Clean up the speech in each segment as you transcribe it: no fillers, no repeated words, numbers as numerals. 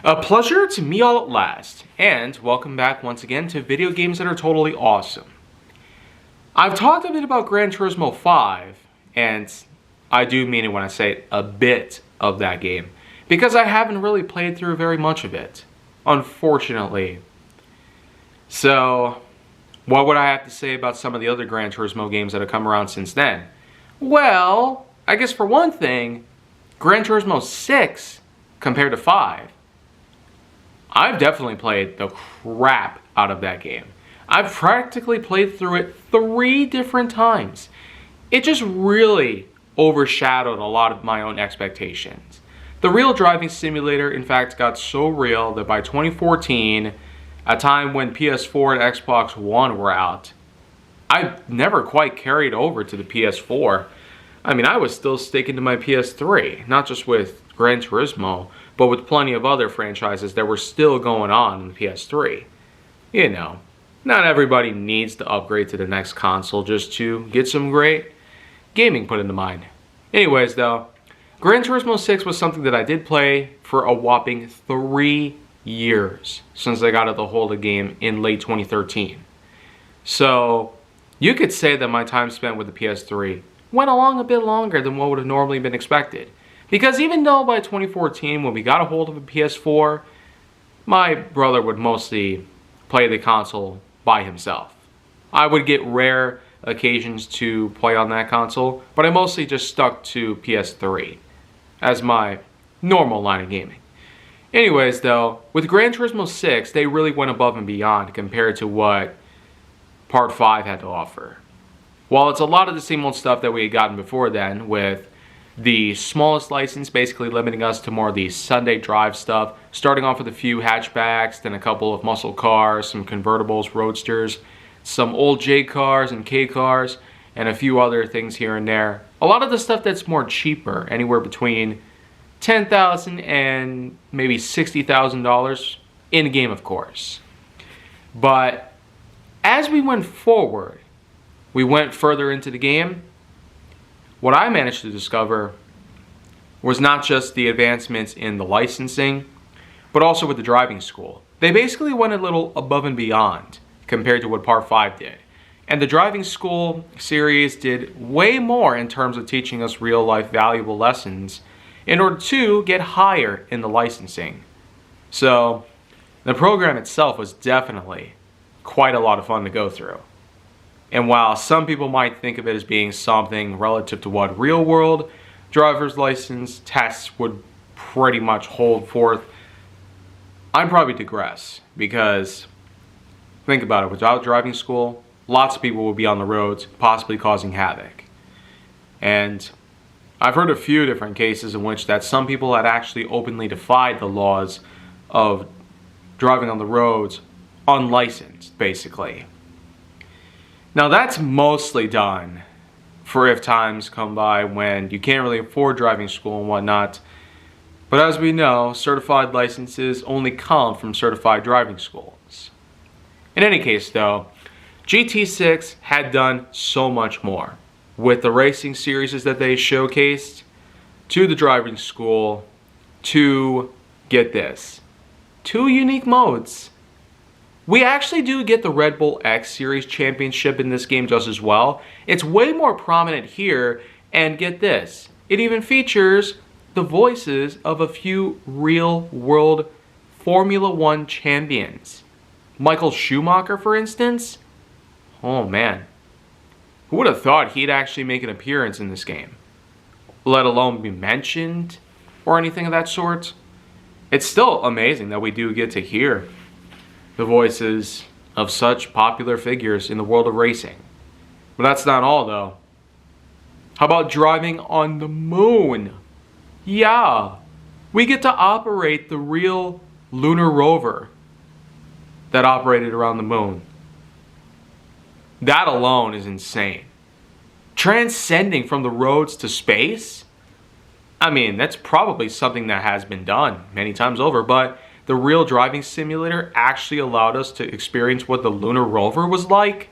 A pleasure to me all at last, and welcome back once again to video games that are totally awesome. I've talked a bit about Gran Turismo 5, and I do mean it when I say a bit of that game, because I haven't really played through very much of it, unfortunately. So, what would I have to say about some of the other Gran Turismo games that have come around since then? Well, I guess for one thing, Gran Turismo 6 compared to 5. I've definitely played the crap out of that game. I've practically played through it 3 different times. It just really overshadowed a lot of my own expectations. The real driving simulator, in fact, got so real that by 2014, a time when PS4 and Xbox One were out, I never quite carried over to the PS4. I mean, I was still sticking to my PS3, not just with Gran Turismo, but with plenty of other franchises that were still going on in the PS3. You know, not everybody needs to upgrade to the next console just to get some great gaming put in the mind. Anyways though, Gran Turismo 6 was something that I did play for a whopping 3 years since I got the hold of the game in late 2013. So, you could say that my time spent with the PS3 went along a bit longer than what would have normally been expected. Because even though by 2014, when we got a hold of a PS4, my brother would mostly play the console by himself. I would get rare occasions to play on that console, but I mostly just stuck to PS3 as my normal line of gaming. Anyways though, with Gran Turismo 6, they really went above and beyond compared to what Part 5 had to offer. While it's a lot of the same old stuff that we had gotten before then, with the smallest license basically limiting us to more of the Sunday drive stuff, starting off with a few hatchbacks, then a couple of muscle cars, some convertibles, roadsters, some old J cars and K cars, and a few other things here and there. A lot of the stuff that's more cheaper, anywhere between $10,000 and maybe $60,000 in game, of course. But as we went forward, we went further into the game. What I managed to discover was not just the advancements in the licensing, but also with the driving school. They basically went a little above and beyond compared to what Part 5 did. And the driving school series did way more in terms of teaching us real life valuable lessons in order to get higher in the licensing. So the program itself was definitely quite a lot of fun to go through. And while some people might think of it as being something relative to what real world driver's license tests would pretty much hold forth, I'd probably digress, because think about it, without driving school, lots of people would be on the roads, possibly causing havoc. And I've heard a few different cases in which that some people had actually openly defied the laws of driving on the roads unlicensed, basically. Now that's mostly done for if times come by when you can't really afford driving school and whatnot. But as we know, certified licenses only come from certified driving schools. In any case though, GT6 had done so much more. With the racing series that they showcased, to the driving school, to, get this, 2 unique modes. We actually do get the Red Bull X Series Championship in this game just as well. It's way more prominent here, and get this, it even features the voices of a few real-world Formula 1 champions. Michael Schumacher, for instance. Oh man, who would have thought he'd actually make an appearance in this game? Let alone be mentioned, or anything of that sort. It's still amazing that we do get to hear the voices of such popular figures in the world of racing. But that's not all though. How about driving on the moon? Yeah, we get to operate the real lunar rover that operated around the moon. That alone is insane. Transcending from the roads to space? I mean, that's probably something that has been done many times over, but the real driving simulator actually allowed us to experience what the lunar rover was like.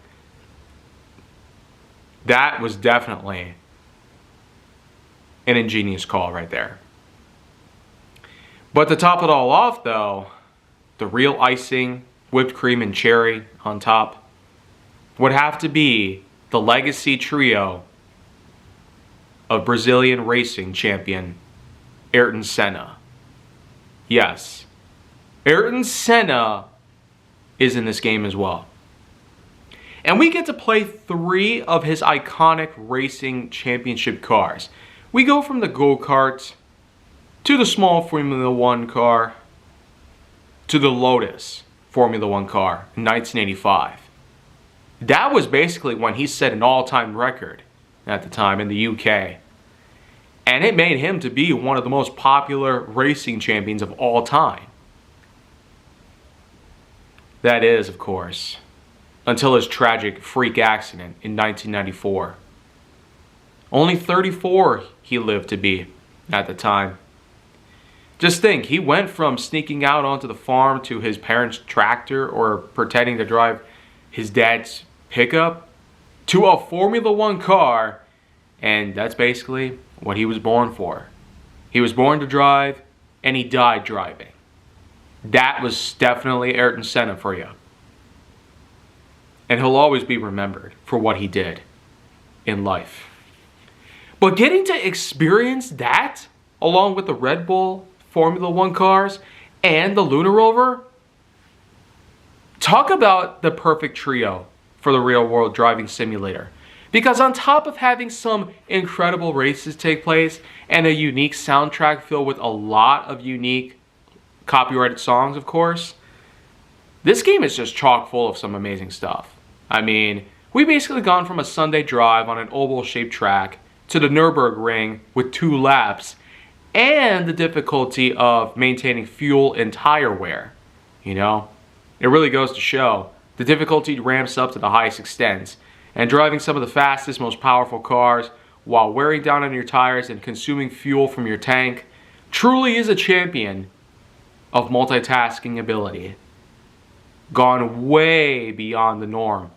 That was definitely an ingenious call right there. But to top it all off, though, the real icing, whipped cream and cherry on top, would have to be the legacy trio of Brazilian racing champion Ayrton Senna. Yes, Ayrton Senna is in this game as well. And we get to play 3 of his iconic racing championship cars. We go from the go-kart to the small Formula One car to the Lotus Formula One car in 1985. That was basically when he set an all-time record at the time in the UK. And it made him to be one of the most popular racing champions of all time. That is, of course, until his tragic freak accident in 1994. Only 34 he lived to be at the time. Just think, he went from sneaking out onto the farm to his parents' tractor or pretending to drive his dad's pickup to a Formula One car, and that's basically what he was born for. He was born to drive, and he died driving. That was definitely Ayrton Senna for you. And he'll always be remembered for what he did in life. But getting to experience that, along with the Red Bull Formula One cars and the Lunar Rover, talk about the perfect trio for the real world driving simulator. Because on top of having some incredible races take place and a unique soundtrack filled with a lot of unique copyrighted songs, of course, this game is just chock full of some amazing stuff. I mean, we basically gone from a Sunday drive on an oval-shaped track to the Nürburgring with 2 laps and the difficulty of maintaining fuel and tire wear. You know, it really goes to show the difficulty ramps up to the highest extents, and driving some of the fastest, most powerful cars while wearing down on your tires and consuming fuel from your tank truly is a champion of multitasking ability, gone way beyond the norm.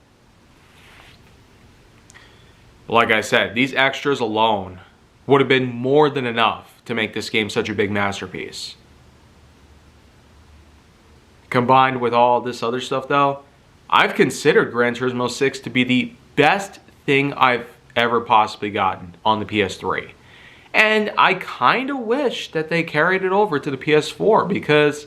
Like I said, these extras alone would have been more than enough to make this game such a big masterpiece. Combined with all this other stuff though, I've considered Gran Turismo 6 to be the best thing I've ever possibly gotten on the PS3. And I kind of wish that they carried it over to the PS4, because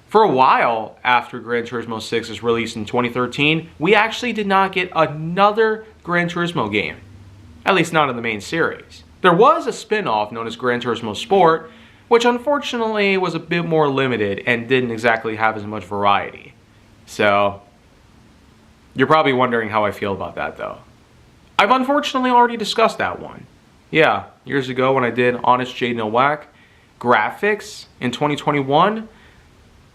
for a while after Gran Turismo 6 was released in 2013, we actually did not get another Gran Turismo game. At least not in the main series. There was a spin-off known as Gran Turismo Sport, which unfortunately was a bit more limited and didn't exactly have as much variety. So, you're probably wondering how I feel about that though. I've unfortunately already discussed that one. Yeah, years ago when I did Honest J No Whack graphics in 2021,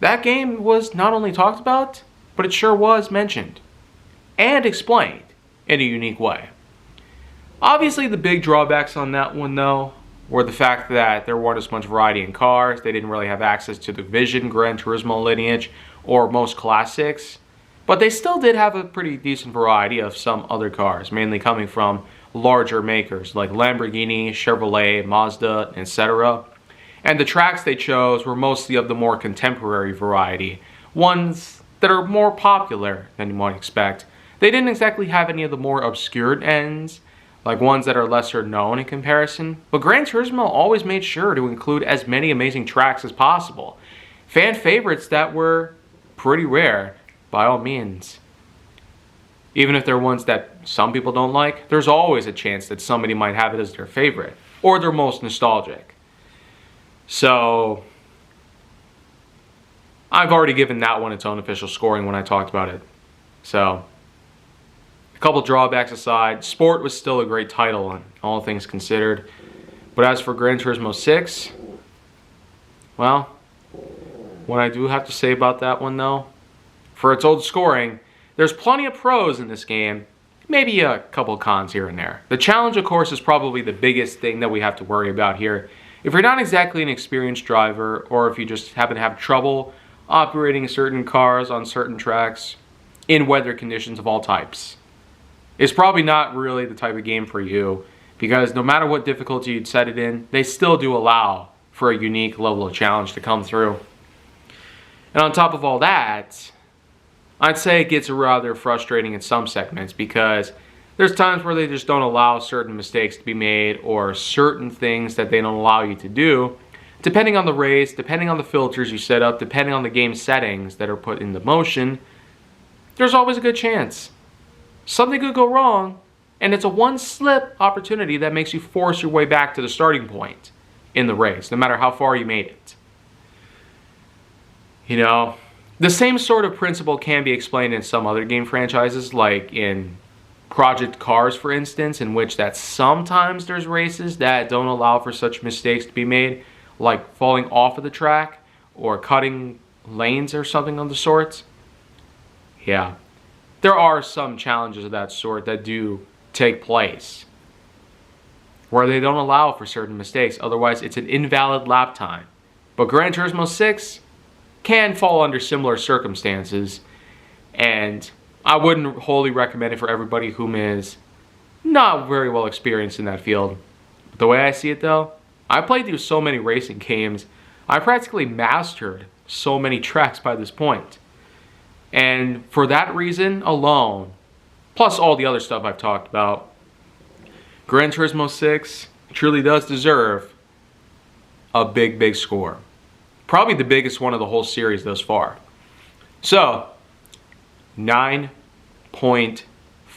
that game was not only talked about, but it sure was mentioned and explained in a unique way. Obviously the big drawbacks on that one though were the fact that there weren't as much variety in cars. They didn't really have access to the Vision Gran Turismo lineage or most classics, but they still did have a pretty decent variety of some other cars, mainly coming from larger makers like Lamborghini, Chevrolet, Mazda, etc. And the tracks they chose were mostly of the more contemporary variety, ones that are more popular than you might expect. They didn't exactly have any of the more obscure ends, like ones that are lesser known in comparison, but Gran Turismo always made sure to include as many amazing tracks as possible. Fan favorites that were pretty rare, by all means. Even if they're ones that some people don't like, there's always a chance that somebody might have it as their favorite, or their most nostalgic. So, I've already given that one its own official scoring when I talked about it. So, a couple drawbacks aside, Sport was still a great title, all things considered. But as for Gran Turismo 6, well, what I do have to say about that one though, for its old scoring, there's plenty of pros in this game, maybe a couple cons here and there. The challenge, of course, is probably the biggest thing that we have to worry about here. If you're not exactly an experienced driver, or if you just happen to have trouble operating certain cars on certain tracks in weather conditions of all types, it's probably not really the type of game for you, because no matter what difficulty you'd set it in, they still do allow for a unique level of challenge to come through. And on top of all that, I'd say it gets rather frustrating in some segments because there's times where they just don't allow certain mistakes to be made or certain things that they don't allow you to do. Depending on the race, depending on the filters you set up, depending on the game settings that are put into motion, there's always a good chance something could go wrong, and it's a one slip opportunity that makes you force your way back to the starting point in the race, no matter how far you made it. You know, the same sort of principle can be explained in some other game franchises, like in Project Cars, for instance, in which that sometimes there's races that don't allow for such mistakes to be made, like falling off of the track or cutting lanes or something of the sort. Yeah, there are some challenges of that sort that do take place where they don't allow for certain mistakes, otherwise it's an invalid lap time. But Gran Turismo 6 can fall under similar circumstances, and I wouldn't wholly recommend it for everybody whom is not very well experienced in that field. But the way I see it though, I played through so many racing games, I practically mastered so many tracks by this point. And for that reason alone, plus all the other stuff I've talked about, Gran Turismo 6 truly does deserve a big score. Probably the biggest one of the whole series thus far. So, 9.5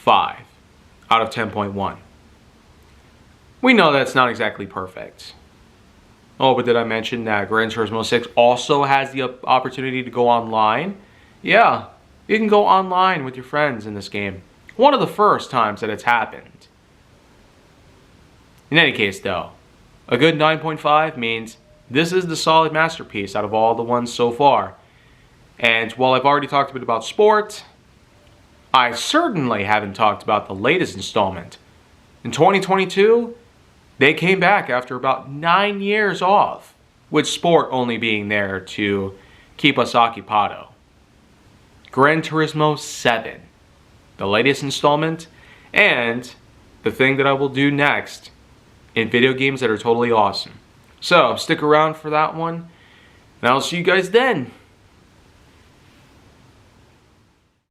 out of 10.1. We know that's not exactly perfect. Oh, but did I mention that Gran Turismo 6 also has the opportunity to go online? Yeah, you can go online with your friends in this game. One of the first times that it's happened. In any case though, a good 9.5 means this is the solid masterpiece out of all the ones so far. And while I've already talked a bit about sport, I certainly haven't talked about the latest installment. In 2022, they came back after about 9 years off, with sport only being there to keep us occupado. Gran Turismo 7, the latest installment, and the thing that I will do next in video games that are totally awesome. So, stick around for that one, and I'll see you guys then.